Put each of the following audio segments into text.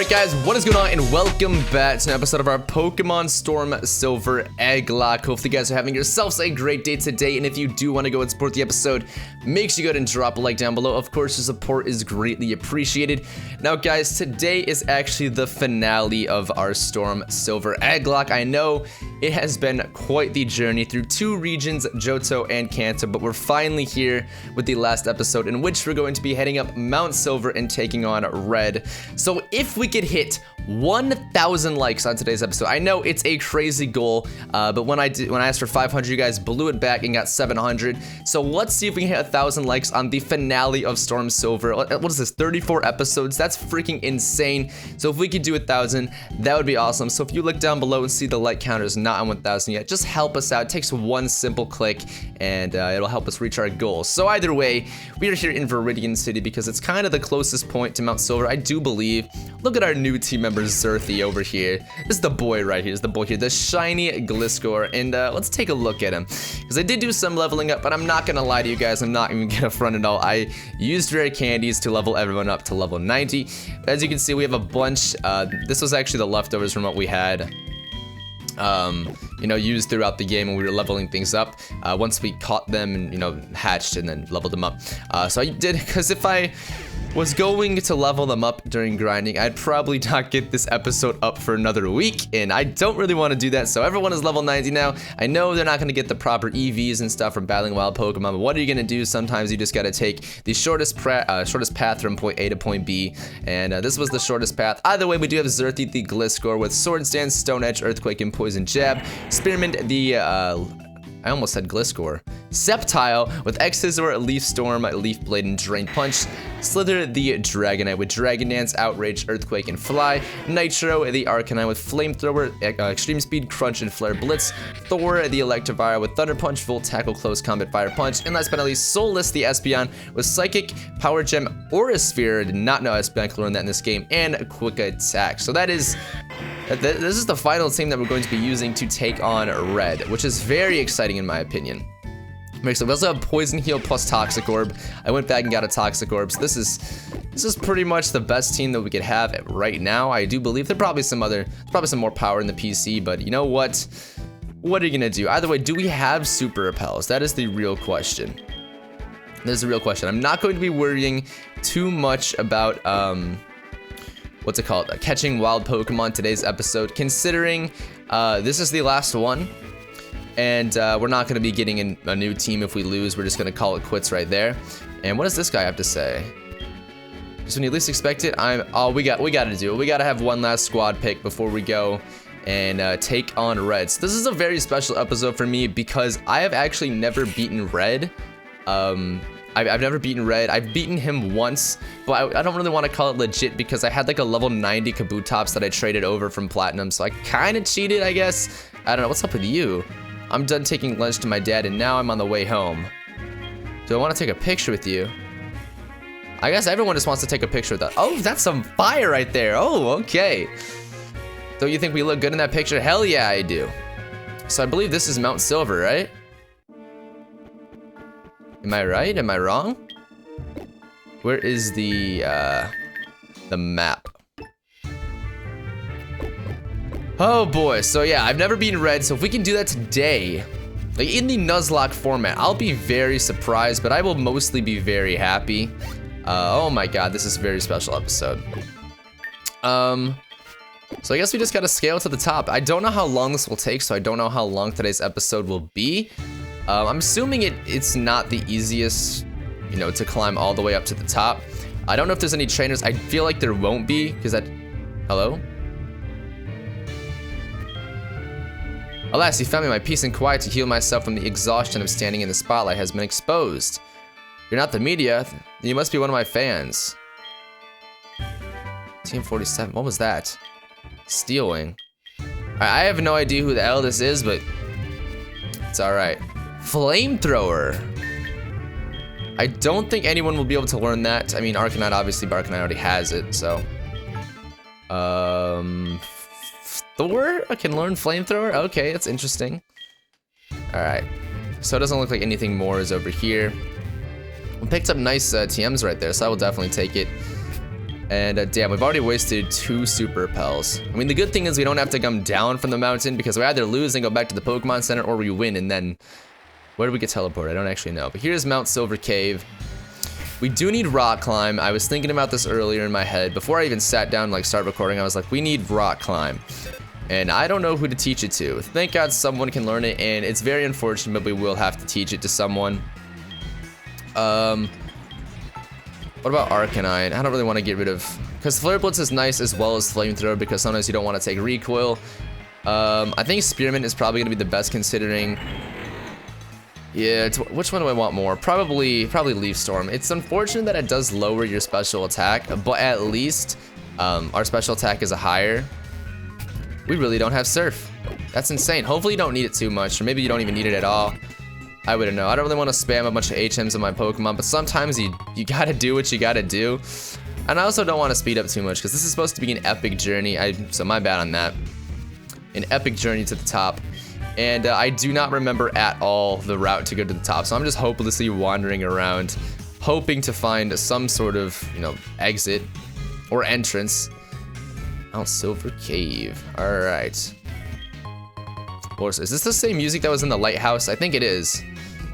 Alright guys, what is going on and welcome back to an episode of our Pokemon Storm Silver Egglocke. Hopefully you guys are having yourselves a great day today, and if you do want to go and support the episode, make sure you go ahead and drop a like down below. Of course, your support is greatly appreciated. Now guys, today is actually the finale of our Storm Silver Egglocke. I know it has been quite the journey through two regions, Johto and Kanto, but we're finally here with the last episode in which we're going to be heading up Mount Silver and taking on Red. So if we could hit 1,000 likes on today's episode, I know it's a crazy goal, but when I asked for 500, you guys blew it back and got 700. So let's see if we can hit 1,000 likes on the finale of Storm Silver. What is this, 34 episodes? That's freaking insane. So if we could do 1,000, that would be awesome. So if you look down below and see the like counter is not on 1,000 yet, just help us out. It takes one simple click and it'll help us reach our goal. So either way, we are here in Viridian City because it's kind of the closest point to Mount Silver, I do believe. Look at our new team member Zerthy over here. This is the boy right here. This is the boy here, the shiny Gliscor. And let's take a look at him, because I did do some leveling up, but I'm not gonna lie to you guys, I'm not even gonna front at all. I used rare candies to level everyone up to level 90. As you can see, we have a bunch. This was actually the leftovers from what we had used throughout the game when we were leveling things up, once we caught them and, hatched and then leveled them up. So I did, because if I was going to level them up during grinding, I'd probably not get this episode up for another week, and I don't really want to do that. So everyone is level 90 now. I know they're not going to get the proper EVs and stuff from battling wild Pokemon, but what are you going to do? Sometimes you just got to take the shortest path from point A to point B, and this was the shortest path. Either way, we do have Zerthy the Gliscor with Sword Stance, Stone Edge, Earthquake, and Poison Jab. Spearmint the I almost said Gliscor. Sceptile with X-Scissor, Leaf Storm, Leaf Blade, and Drain Punch. Slither the Dragonite with Dragon Dance, Outrage, Earthquake, and Fly. Nitro the Arcanine with Flamethrower, Extreme Speed, Crunch, and Flare Blitz. Thor the Electivire with Thunder Punch, Volt Tackle, Close Combat, Fire Punch. And last but not least, Soulless the Espeon with Psychic, Power Gem, Aura Sphere. Did not know Espeon could learn that in this game. And Quick Attack. So that is... This is the final team that we're going to be using to take on Red, which is very exciting in my opinion. So we also have Poison Heal plus Toxic Orb. I went back and got a Toxic Orb. So this is pretty much the best team that we could have right now. I do believe there's probably some more power in the PC, but you know what? What are you gonna do? Either way, do we have Super Repels? That is the real question. That is the real question. I'm not going to be worrying too much about what's it called? Catching wild Pokemon today's episode, considering this is the last one. And we're not going to be getting a new team if we lose. We're just going to call it quits right there. And what does this guy have to say? Just when you least expect it, we got to do it. We got to have one last squad pick before we go and take on Red. So this is a very special episode for me because I have actually never beaten Red. I've never beaten Red. I've beaten him once, but I don't really want to call it legit because I had like a level 90 Kabutops that I traded over from Platinum, so I kind of cheated, I guess. I don't know. What's up with you? I'm done taking lunch to my dad, and now I'm on the way home. Do I want to take a picture with you? I guess everyone just wants to take a picture with that. Oh, that's some fire right there. Oh, okay. Don't you think we look good in that picture? Hell yeah, I do. So I believe this is Mount Silver, right? Am I right? Am I wrong? Where is the map? Oh boy, so yeah, I've never beaten Red, so if we can do that today, like in the Nuzlocke format, I'll be very surprised, but I will mostly be very happy. Oh my god, this is a very special episode. So I guess we just gotta scale to the top. I don't know how long this will take, so I don't know how long today's episode will be. I'm assuming it's not the easiest, to climb all the way up to the top. I don't know if there's any trainers. I feel like there won't be, because hello? Alas, you found me my peace and quiet to heal myself from the exhaustion of standing in the spotlight has been exposed. You're not the media. You must be one of my fans. Team 47, what was that? Stealing. I have no idea who the hell this is, but it's alright. Flamethrower. I don't think anyone will be able to learn that. I mean, Arcanine, obviously, but Arcanine already has it, so. Thor can learn Flamethrower? Okay, that's interesting. Alright. So it doesn't look like anything more is over here. We picked up nice TMs right there, so I will definitely take it. And damn, we've already wasted 2 super repels. I mean, the good thing is we don't have to come down from the mountain because we either lose and go back to the Pokemon Center or we win and then... Where do we get teleported? I don't actually know. But here's Mount Silver Cave. We do need rock climb. I was thinking about this earlier in my head. Before I even sat down and like start recording, I was like, we need rock climb. And I don't know who to teach it to. Thank God someone can learn it, and it's very unfortunate, but we will have to teach it to someone. What about Arcanine? I don't really want to get rid of... Because Flare Blitz is nice as well as Flamethrower because sometimes you don't want to take recoil. I think Spearmint is probably going to be the best considering... Yeah, which one do I want more? Probably Leaf Storm. It's unfortunate that it does lower your special attack, but at least our special attack is a higher. We really don't have Surf. That's insane. Hopefully you don't need it too much, or maybe you don't even need it at all. I wouldn't know. I don't really want to spam a bunch of HMs on my Pokemon, but sometimes you gotta do what you gotta do. And I also don't want to speed up too much, because this is supposed to be an epic journey. So my bad on that. An epic journey to the top. And I do not remember at all the route to go to the top, so I'm just hopelessly wandering around, hoping to find some sort of, you know, exit or entrance. Mount Silver Cave. Alright. Is this the same music that was in the lighthouse? I think it is.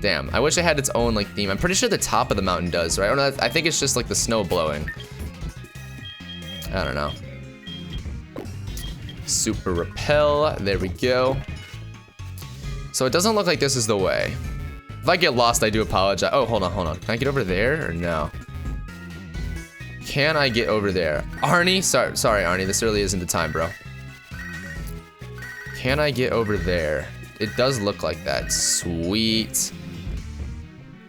Damn, I wish it had its own like theme. I'm pretty sure the top of the mountain does, right? I think it's just like the snow blowing. I don't know. Super Repel. There we go. So it doesn't look like this is the way. If I get lost, I do apologize. Oh, hold on. Can I get over there or no? Can I get over there? Arnie? Sorry, Arnie. This really isn't the time, bro. Can I get over there? It does look like that. Sweet.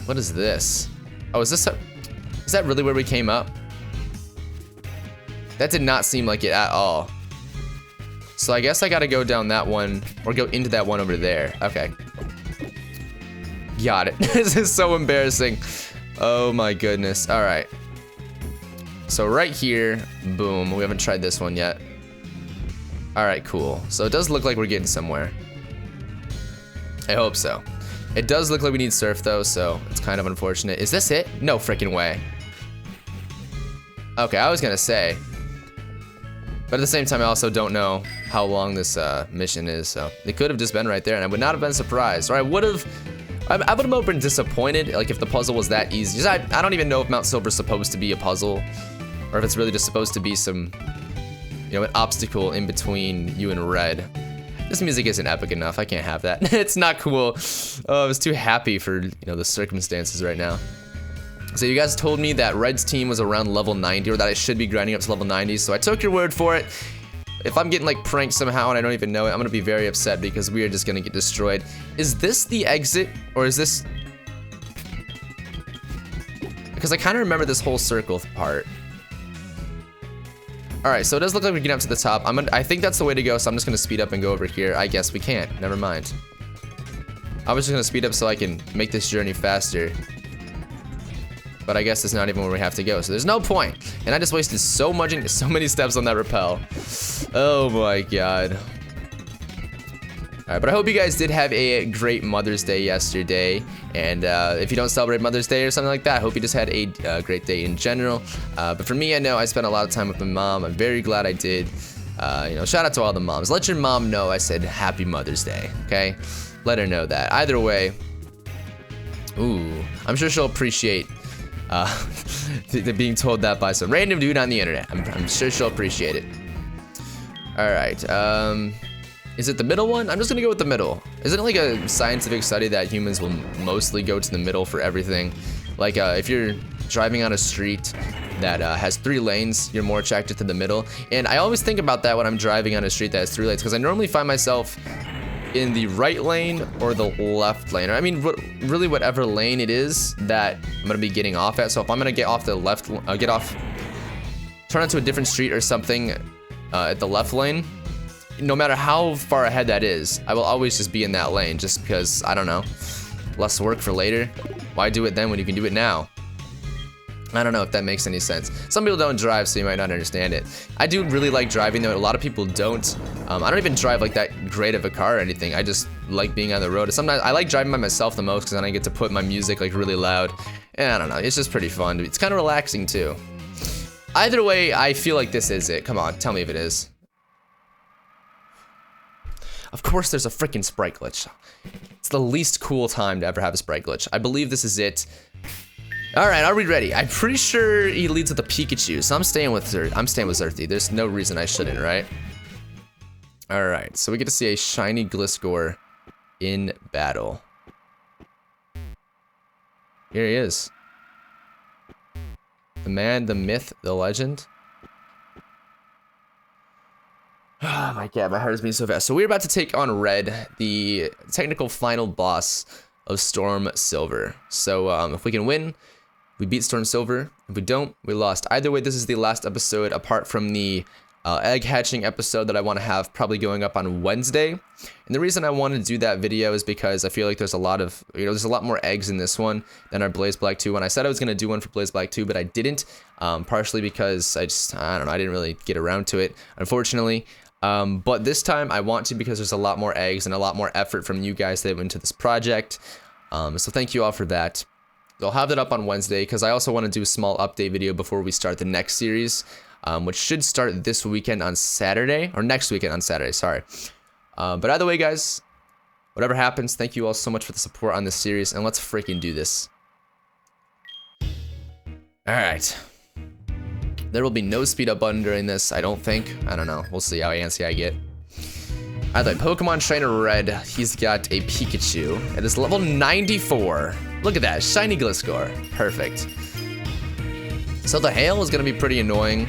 What is this? Oh, is that really where we came up? That did not seem like it at all. So I guess I gotta go down that one, or go into that one over there. Okay. Got it. This is so embarrassing. Oh my goodness. All right. So right here, boom. We haven't tried this one yet. All right, cool. So it does look like we're getting somewhere. I hope so. It does look like we need Surf though, so it's kind of unfortunate. Is this it? No freaking way. Okay, I was gonna say. But at the same time, I also don't know how long this mission is, so it could have just been right there, and I would not have been surprised. Or I would have been disappointed, like if the puzzle was that easy. Just, I don't even know if Mount Silver's supposed to be a puzzle, or if it's really just supposed to be some, you know, an obstacle in between you and Red. This music isn't epic enough. I can't have that. It's not cool. Oh, I was too happy for, you know, the circumstances right now. So you guys told me that Red's team was around level 90, or that I should be grinding up to level 90, so I took your word for it. If I'm getting like pranked somehow and I don't even know it, I'm gonna be very upset because we are just gonna get destroyed. Is this the exit, or is this... Because I kind of remember this whole circle part. Alright, so it does look like we're getting up to the top. I think that's the way to go, so I'm just gonna speed up and go over here. I guess we can't. Never mind. I was just gonna speed up so I can make this journey faster. But I guess it's not even where we have to go, so there's no point. And I just wasted so many steps on that rappel. Oh my god. Alright, but I hope you guys did have a great Mother's Day yesterday. And if you don't celebrate Mother's Day or something like that, I hope you just had a great day in general. But for me, I know I spent a lot of time with my mom. I'm very glad I did. You know, shout out to all the moms. Let your mom know I said Happy Mother's Day, okay? Let her know that. Either way, ooh, I'm sure she'll appreciate being told that by some random dude on the internet. I'm sure she'll appreciate it. Alright, is it the middle one? I'm just gonna go with the middle. Isn't it like a scientific study that humans will mostly go to the middle for everything? Like, if you're driving on a street that has 3 lanes, you're more attracted to the middle. And I always think about that when I'm driving on a street that has 3 lanes, because I normally find myself in the right lane or the left lane. I mean, really whatever lane it is that I'm gonna be getting off at. So if I'm gonna get off the left, turn onto a different street or something at the left lane, no matter how far ahead that is, I will always just be in that lane, just because, I don't know, less work for later. Why do it then when you can do it now? I don't know if that makes any sense. Some people don't drive, so you might not understand it. I do really like driving, though. A lot of people don't. I don't even drive like that great of a car or anything. I just like being on the road. Sometimes I like driving by myself the most, because then I get to put my music like really loud. And I don't know. It's just pretty fun. It's kind of relaxing too. Either way, I feel like this is it. Come on, tell me if it is. Of course there's a freaking sprite glitch. It's the least cool time to ever have a sprite glitch. I believe this is it. Alright, are we ready? I'm pretty sure he leads with a Pikachu, so I'm staying with Xerthy. There's no reason I shouldn't, right? Alright, so we get to see a shiny Gliscor in battle. Here he is. The man, the myth, the legend. Oh my god, my heart is beating so fast. So we're about to take on Red, the technical final boss of Storm Silver. So if we can win, we beat Storm Silver. If we don't, we lost. Either way, this is the last episode apart from the egg hatching episode that I want to have probably going up on Wednesday. And the reason I want to do that video is because I feel like there's a lot of, there's a lot more eggs in this one than our Blaze Black 2 one. I said I was going to do one for Blaze Black 2, but I didn't, partially because I don't know, I didn't really get around to it, unfortunately. But this time I want to because there's a lot more eggs and a lot more effort from you guys that went into this project. So thank you all for that. I'll have that up on Wednesday because I also want to do a small update video before we start the next series. Which should start this weekend on Saturday, or next weekend on Saturday, sorry. But either way, guys, whatever happens, thank you all so much for the support on this series, and let's freaking do this. Alright. There will be no speed up button during this, I don't think. I don't know, we'll see how antsy I get. Either way, Pokemon Trainer Red, he's got a Pikachu. It is level 94. Look at that, shiny Gliscor, perfect. So the hail is going to be pretty annoying,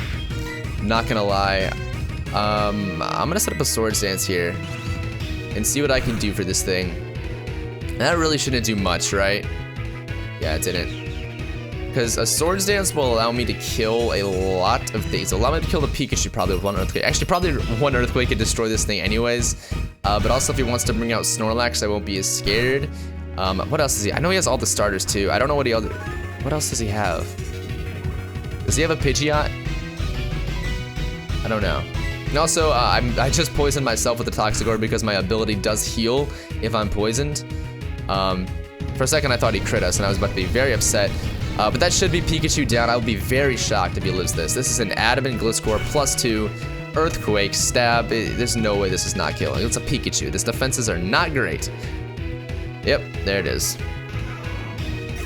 not going to lie. I'm going to set up a Swords Dance here and see what I can do for this thing. That really shouldn't do much, right? Yeah, it didn't. Because a Swords Dance will allow me to kill a lot of things. It'll allow me to kill the Pikachu probably with one Earthquake. Actually, probably one Earthquake could destroy this thing anyways. But also if he wants to bring out Snorlax, I won't be as scared. What else is he? I know he has all the starters too. I don't know what else does he have? Does he have a Pidgeot? I don't know. And also, I just poisoned myself with the Toxicroak because my ability does heal if I'm poisoned. For a second, I thought he crit us, and I was about to be very upset. But that should be Pikachu down. I would be very shocked if he lives this. This is an Adamant Gliscor +2, Earthquake, Stab. There's no way this is not killing. It's a Pikachu. These defenses are not great. Yep, there it is.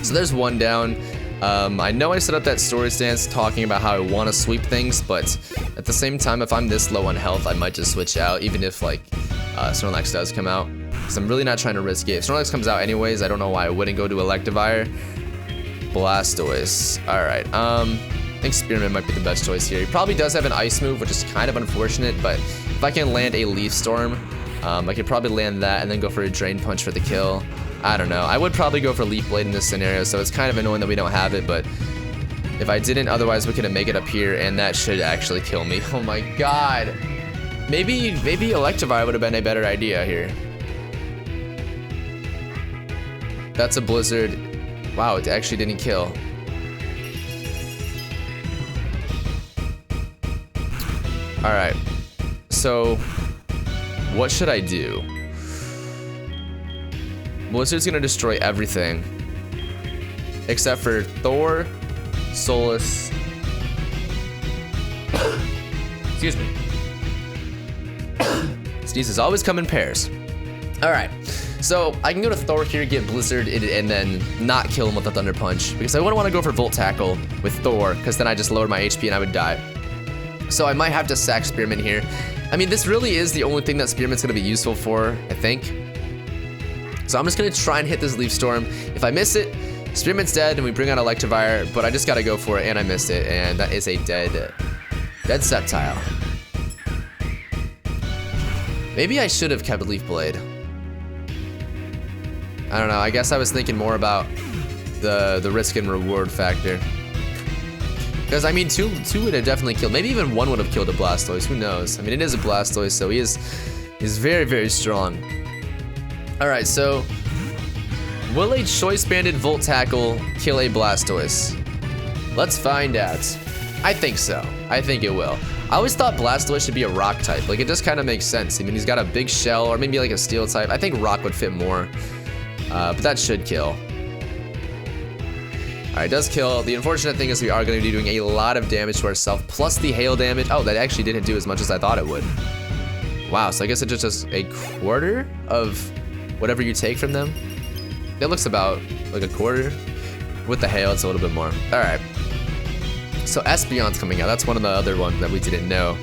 So there's one down. I know I set up that Swords Dance talking about how I want to sweep things, but at the same time, if I'm this low on health, I might just switch out, even if, like, Snorlax does come out. Because I'm really not trying to risk it. If Snorlax comes out anyways, I don't know why I wouldn't go to Electivire. Blastoise. Alright, I think Spearman might be the best choice here. He probably does have an Ice move, which is kind of unfortunate, but if I can land a Leaf Storm, I could probably land that and then go for a Drain Punch for the kill. I don't know. I would probably go for Leaf Blade in this scenario, so it's kind of annoying that we don't have it, but if I didn't, otherwise we couldn't make it up here, and that should actually kill me. Oh my god. Maybe Electivire would have been a better idea here. That's a Blizzard. Wow, it actually didn't kill. Alright. So, what should I do? Blizzard's gonna destroy everything. Except for Thor, Solus. Excuse me. Sneezes always come in pairs. Alright. So I can go to Thor here, get Blizzard, and then not kill him with a Thunder Punch. Because I wouldn't want to go for Volt Tackle with Thor, because then I just lowered my HP and I would die. So I might have to sack Spearman here. I mean, this really is the only thing that Spearman's gonna be useful for, I think. So I'm just gonna try and hit this Leaf Storm. If I miss it, Spearman's dead and we bring out Electivire, but I just gotta go for it and I missed it, and that is a dead Sceptile. Maybe I should have kept Leaf Blade. I don't know, I guess I was thinking more about the risk and reward factor. Because I mean, two would have definitely killed, maybe even one would have killed a Blastoise, who knows? I mean, it is a Blastoise, so he's very, very strong. Alright, so will a Choice Banded Volt Tackle kill a Blastoise? Let's find out. I think so. I think it will. I always thought Blastoise should be a rock type. Like, it just kind of makes sense. I mean, he's got a big shell, or maybe like a steel type. I think rock would fit more. But that should kill. Alright, does kill. The unfortunate thing is we are going to be doing a lot of damage to ourselves, plus the hail damage. Oh, that actually didn't do as much as I thought it would. Wow, so I guess it just does a quarter of whatever you take from them. It looks about like a quarter. With the hail, it's a little bit more. Alright. So Espeon's coming out. That's one of the other ones that we didn't know.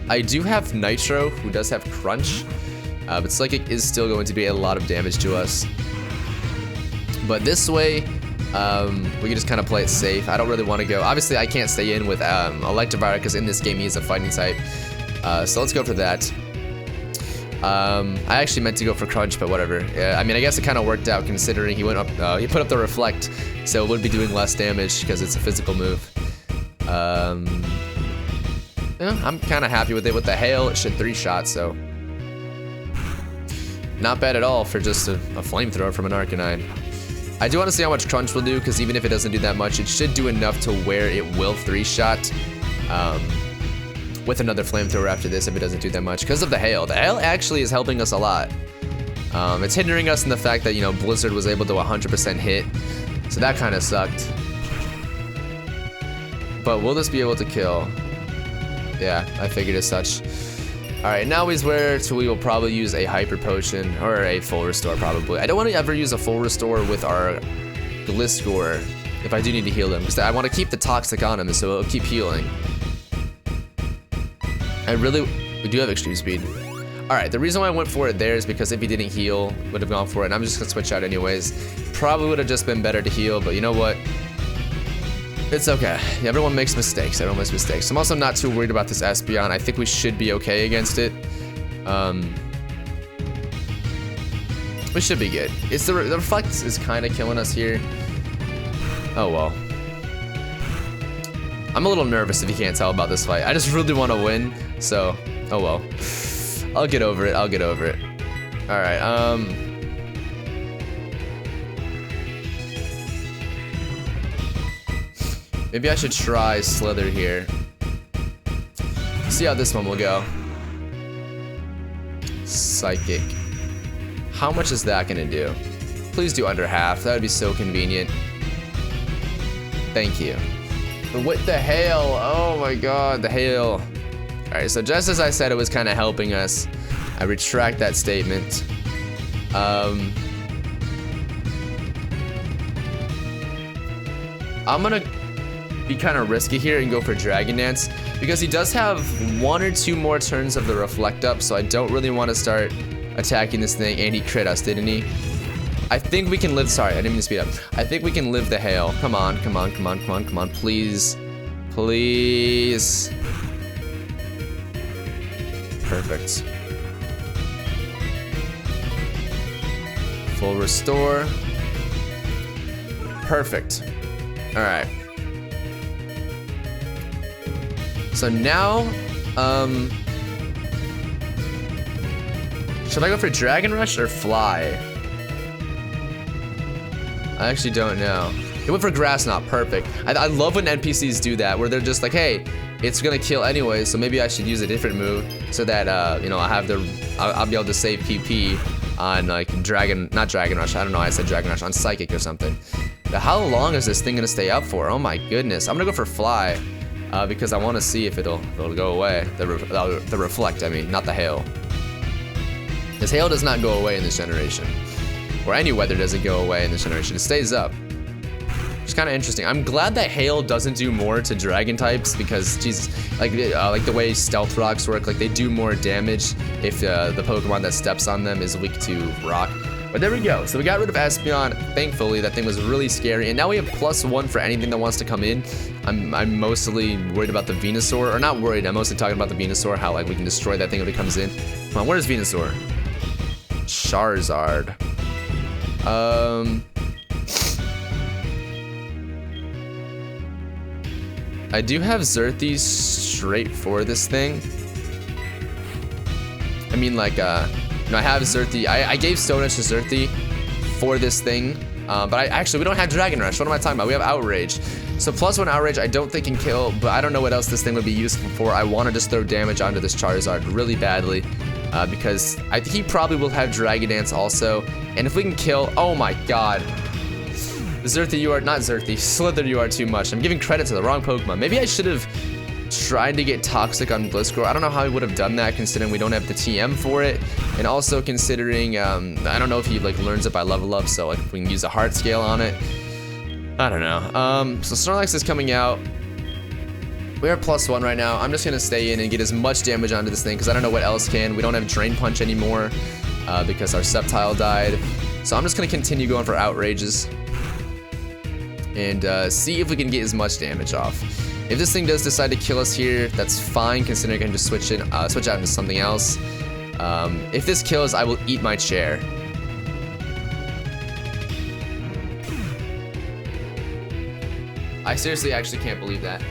I do have Nitro, who does have Crunch. But Psychic is still going to be a lot of damage to us. But this way, we can just kind of play it safe. I don't really want to go. Obviously, I can't stay in with Electivire because in this game he is a fighting type. So let's go for that. I actually meant to go for Crunch, but whatever. Yeah, I mean, I guess it kind of worked out considering he went up. He put up the Reflect, so it would be doing less damage because it's a physical move. Yeah, I'm kind of happy with it. With the hail, it should 3-shot, so not bad at all for just a flamethrower from an Arcanine. I do want to see how much Crunch will do, because even if it doesn't do that much, it should do enough to where it will 3-shot with another flamethrower after this if it doesn't do that much, because of the hail. The hail actually is helping us a lot. It's hindering us in the fact that, you know, Blizzard was able to 100% hit, so that kind of sucked. But will this be able to kill? Yeah, I figured as such. Alright, now is where we will probably use a Hyper Potion, or a Full Restore probably. I don't want to ever use a Full Restore with our Gliscor if I do need to heal them, because I want to keep the Toxic on him so it'll keep healing. We do have Extreme Speed. Alright, the reason why I went for it there is because if he didn't heal, would have gone for it, and I'm just going to switch out anyways. Probably would have just been better to heal, but you know what? It's okay. Everyone makes mistakes. Everyone makes mistakes. I'm also not too worried about this Espeon. I think we should be okay against it. We should be good. It's the Reflect is kind of killing us here. Oh well. I'm a little nervous if you can't tell about this fight. I just really want to win. So, oh well. I'll get over it. I'll get over it. All right. Maybe I should try Slither here. See how this one will go. Psychic. How much is that gonna do? Please do under half. That would be so convenient. Thank you. But with the hail, oh my god, the hail. Alright, so just as I said it was kind of helping us, I retract that statement. I'm gonna be kind of risky here and go for Dragon Dance because he does have 1 or 2 more turns of the Reflect up, so I don't really want to start attacking this thing. And he crit us, didn't he? I think we can live. Sorry, I didn't mean to speed up. I think we can live the hail. Come on, come on, come on, come on, come on, please, please. Perfect. Full restore. Perfect. All right. So now, should I go for Dragon Rush or Fly? I actually don't know. It went for Grass Knot, perfect. I love when NPCs do that, where they're just like, hey, it's gonna kill anyway, so maybe I should use a different move so that, you know, I'll be able to save PP on like not Dragon Rush, I don't know, I said Dragon Rush, on Psychic or something. But how long is this thing gonna stay up for? Oh my goodness, I'm gonna go for Fly. Because I want to see if it'll go away. The Reflect, I mean, not the hail. Because hail does not go away in this generation. Or any weather doesn't go away in this generation. It stays up. It's kind of interesting. I'm glad that hail doesn't do more to dragon types because, Jesus, like the way stealth rocks work, like they do more damage if the Pokemon that steps on them is weak to rock. But there we go. So we got rid of Espeon. Thankfully, that thing was really scary. And now we have +1 for anything that wants to come in. I'm mostly worried about the Venusaur. Or not worried. I'm mostly talking about the Venusaur. How like we can destroy that thing if it comes in. Come on, where's Venusaur? Charizard. I do have Xerthi straight for this thing. I mean, like, I have Xerthi. I gave Stone Edge to Xerthi for this thing, but actually we don't have Dragon Rush. What am I talking about? We have Outrage. So +1 Outrage I don't think can kill, but I don't know what else this thing would be useful for. I want to just throw damage onto this Charizard really badly because he probably will have Dragon Dance also. And if we can kill, oh my god. Zerthy, you are not Zerthy. Slither, you are too much. I'm giving credit to the wrong Pokemon. Maybe I should have tried to get Toxic on Blitzcrow. I don't know how I would have done that considering we don't have the TM for it. And also considering, I don't know if he like learns it by level up, so like we can use a heart scale on it. I don't know. So Snorlax is coming out. We are +1 right now. I'm just gonna stay in and get as much damage onto this thing because I don't know what else can. We don't have Drain Punch anymore because our Sceptile died. So I'm just gonna continue going for Outrages and see if we can get as much damage off. If this thing does decide to kill us here, that's fine considering I can just switch out into something else. If this kills, I will eat my chair. I seriously actually can't believe that.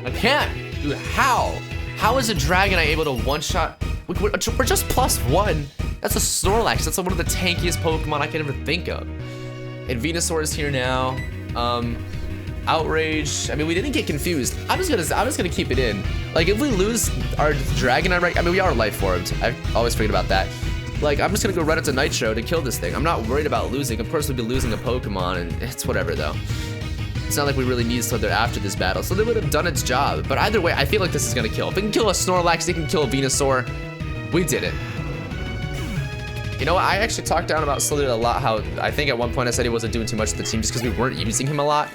I can't. Dude, how? How is a Dragonite able to one-shot? We're just +1. That's a Snorlax. That's one of the tankiest Pokemon I can ever think of. And Venusaur is here now. Outrage. I mean, we didn't get confused. I'm just gonna keep it in. Like, if we lose our Dragonite, right? I mean, we are life formed. I always forget about that. Like, I'm just gonna go right up to Nitro to kill this thing. I'm not worried about losing. Of course, we'd be losing a Pokemon, and it's whatever though. It's not like we really need Slither after this battle, so they would have done its job. But either way, I feel like this is gonna kill. If it can kill a Snorlax, it can kill a Venusaur. We did it. You know what? I actually talked down about Slither a lot. How I think at one point I said he wasn't doing too much to the team just because we weren't using him a lot.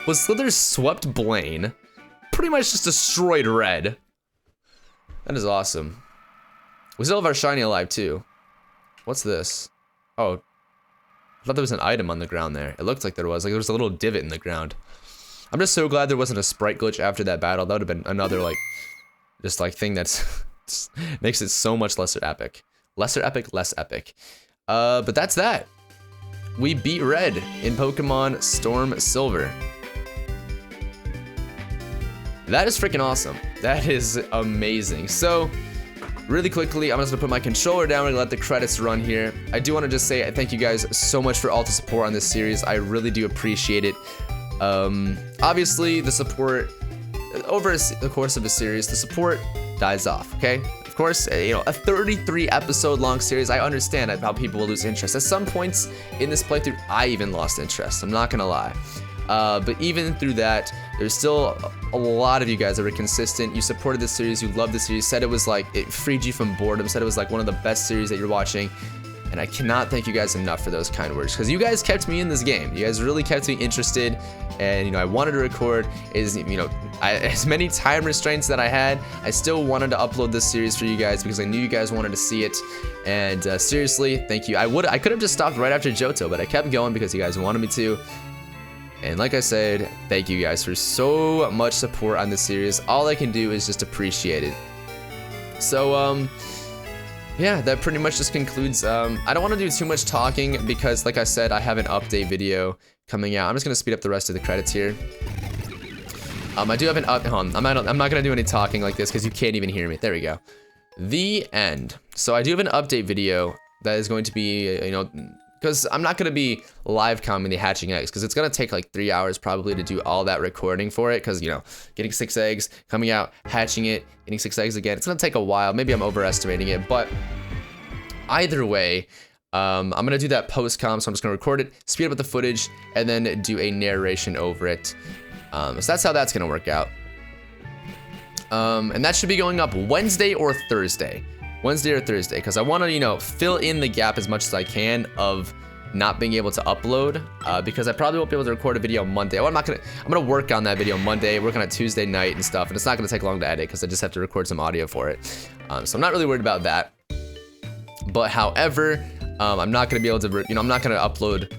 Was Slither swept Blaine, pretty much just destroyed Red. That is awesome. We still have our shiny alive too. What's this? Oh, I thought there was an item on the ground there. It looked like there was. Like there was a little divot in the ground. I'm just so glad there wasn't a sprite glitch after that battle. That would have been another like, just like thing that's makes it so much lesser epic. Lesser epic, less epic. But that's that. We beat Red in Pokemon Storm Silver. That is freaking awesome. That is amazing. So, really quickly, I'm just gonna put my controller down and let the credits run here. I do want to just say thank you guys so much for all the support on this series. I really do appreciate it. Obviously, the support over the course of a series, the support dies off. Okay. Of course, you know, a 33 episode long series, I understand how people will lose interest. At some points in this playthrough, I even lost interest. I'm not gonna lie. But even through that, there's still a lot of you guys that were consistent. You supported this series, you loved the series, said it was like, it freed you from boredom, said it was like one of the best series that you're watching. And I cannot thank you guys enough for those kind words, because you guys kept me in this game. You guys really kept me interested, and you know, I wanted to record. As many time restraints that I had, I still wanted to upload this series for you guys because I knew you guys wanted to see it. And seriously, thank you. I could have just stopped right after Johto, but I kept going because you guys wanted me to. And like I said, thank you guys for so much support on this series. All I can do is just appreciate it. So, yeah, that pretty much just concludes. I don't want to do too much talking because, like I said, I have an update video coming out. I'm just going to speed up the rest of the credits here. I do have an I'm not going to do any talking like this because you can't even hear me. There we go. The end. So I do have an update video that is going to be, you know, because I'm not going to be live commenting the hatching eggs because it's going to take like 3 hours probably to do all that recording for it because, you know, getting 6 eggs, coming out, hatching it, getting 6 eggs again. It's going to take a while. Maybe I'm overestimating it, but either way, I'm going to do that post-com, so I'm just going to record it, speed up the footage, and then do a narration over it. So that's how that's going to work out. And that should be going up Wednesday or Thursday. Wednesday or Thursday, because I want to, you know, fill in the gap as much as I can of not being able to upload, because I probably won't be able to record a video Monday. I'm gonna work on that video Monday, work on it Tuesday night and stuff, and it's not gonna take long to edit because I just have to record some audio for it. So I'm not really worried about that. But however, I'm not gonna be able to, you know, I'm not gonna upload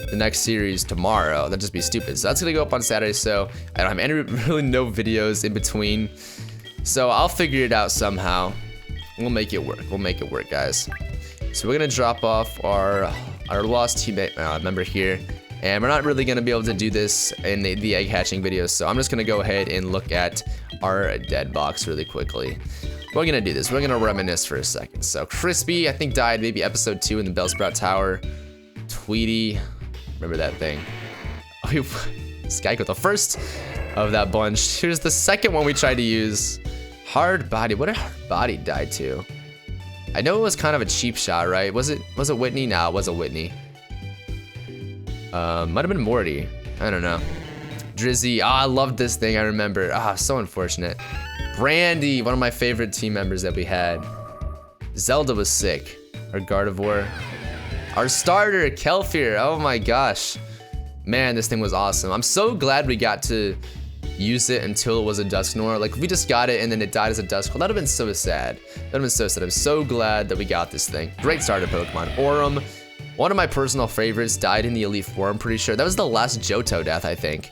the next series tomorrow. That'd just be stupid. So that's gonna go up on Saturday. So I don't have really no videos in between. So I'll figure it out somehow. We'll make it work. We'll make it work, guys. So we're gonna drop off our lost teammate member here, and we're not really gonna be able to do this in the egg hatching videos. So I'm just gonna go ahead and look at our dead box really quickly. We're gonna do this. We're gonna reminisce for a second. So Crispy, I think, died maybe episode 2 in the Bellsprout Tower. Tweety, remember that thing? Oh, Skyco, the first of that bunch. Here's the second one we tried to use. Hard Body. What did Hard Body die to? I know it was kind of a cheap shot, right? Was it Whitney? Nah, it wasn't Whitney. Might have been Morty. I don't know. Drizzy. I loved this thing. I remember. So unfortunate. Brandy, one of my favorite team members that we had. Zelda was sick. Our Gardevoir. Our starter, Kelfir. Oh my gosh. Man, this thing was awesome. I'm so glad we got to use it until it was a Dusknoir. Like, if we just got it and then it died as a Duskull, that would have been so sad. That would have been so sad. I'm so glad that we got this thing. Great starter Pokemon. Aurum, one of my personal favorites, died in the Elite Four, I'm pretty sure. That was the last Johto death, I think.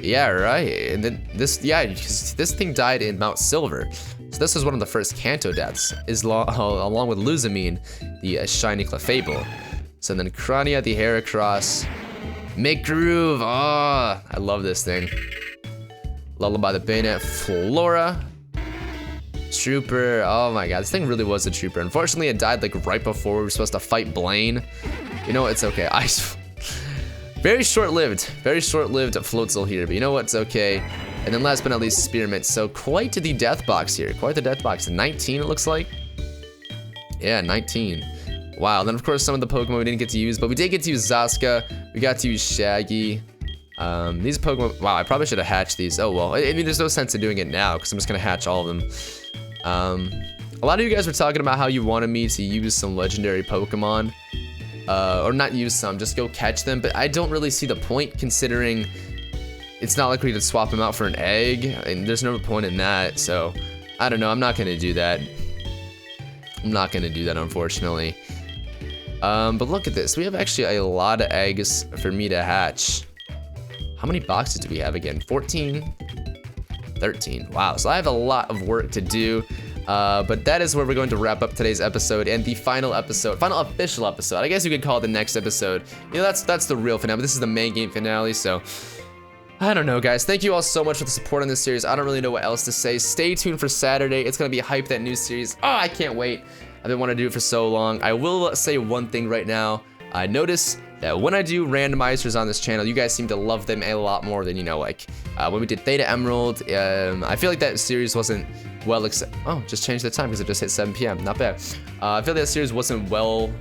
Yeah, right. And then this thing died in Mount Silver. So this was one of the first Kanto deaths, along with Luzamine, the shiny Clefable. So then Crania, the Heracross. McGroove, I love this thing. Lullaby the Bayonet, Flora. Trooper, oh my god, this thing really was a trooper. Unfortunately, it died like right before we were supposed to fight Blaine. You know what, it's okay. Very short-lived Floatzel here, but you know what, it's okay. And then last but not least, Spearmint. So quite the death box here, quite the death box. 19 it looks like. Yeah, 19. Wow, then of course some of the Pokemon we didn't get to use, but we did get to use Zaska. We got to use Shaggy. These Pokemon, wow, I probably should have hatched these. Oh well, I mean, there's no sense in doing it now because I'm just gonna hatch all of them. A lot of you guys were talking about how you wanted me to use some legendary Pokemon. Or not use some, just go catch them, but I don't really see the point considering it's not like we could swap them out for an egg, and there's no point in that, so I don't know, I'm not gonna do that. I'm not gonna do that, unfortunately. But look at this, we have actually a lot of eggs for me to hatch. How many boxes do we have again? 14? 13, wow, so I have a lot of work to do. But that is where we're going to wrap up today's episode and the final official episode. I guess you could call it the next episode. You know, that's the real finale, but this is the main game finale, so I don't know, guys. Thank you all so much for the support on this series. I don't really know what else to say. Stay tuned for Saturday. It's gonna be hype, that new series. I can't wait. I've been wanting to do it for so long. I will say one thing right now. I notice that when I do randomizers on this channel, you guys seem to love them a lot more than, you know, like when we did Theta Emerald. I feel like that series wasn't well accepted. Oh, just changed the time because it just hit 7 p.m. Not bad. I feel like that series wasn't well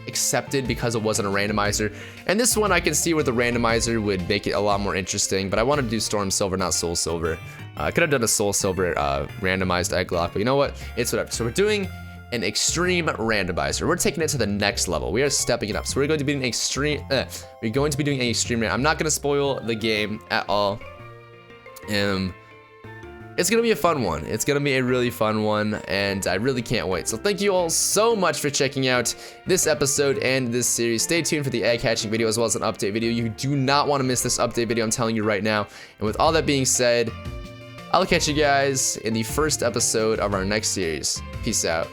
accepted because it wasn't a randomizer. And this one, I can see where the randomizer would make it a lot more interesting, but I wanted to do Storm Silver, not Soul Silver. I could have done a Soul Silver randomized Egglocke, but you know what? It's whatever. So we're doing an extreme randomizer. We're taking it to the next level. We are stepping it up. So we're going to be doing extreme. We're going to be doing an extreme. I'm not going to spoil the game at all. It's gonna be a fun one. It's gonna be a really fun one, and I really can't wait. So thank you all so much for checking out this episode and this series. Stay tuned for the egg hatching video as well as an update video. You do not want to miss this update video, I'm telling you right now. And with all that being said, I'll catch you guys in the first episode of our next series. Peace out.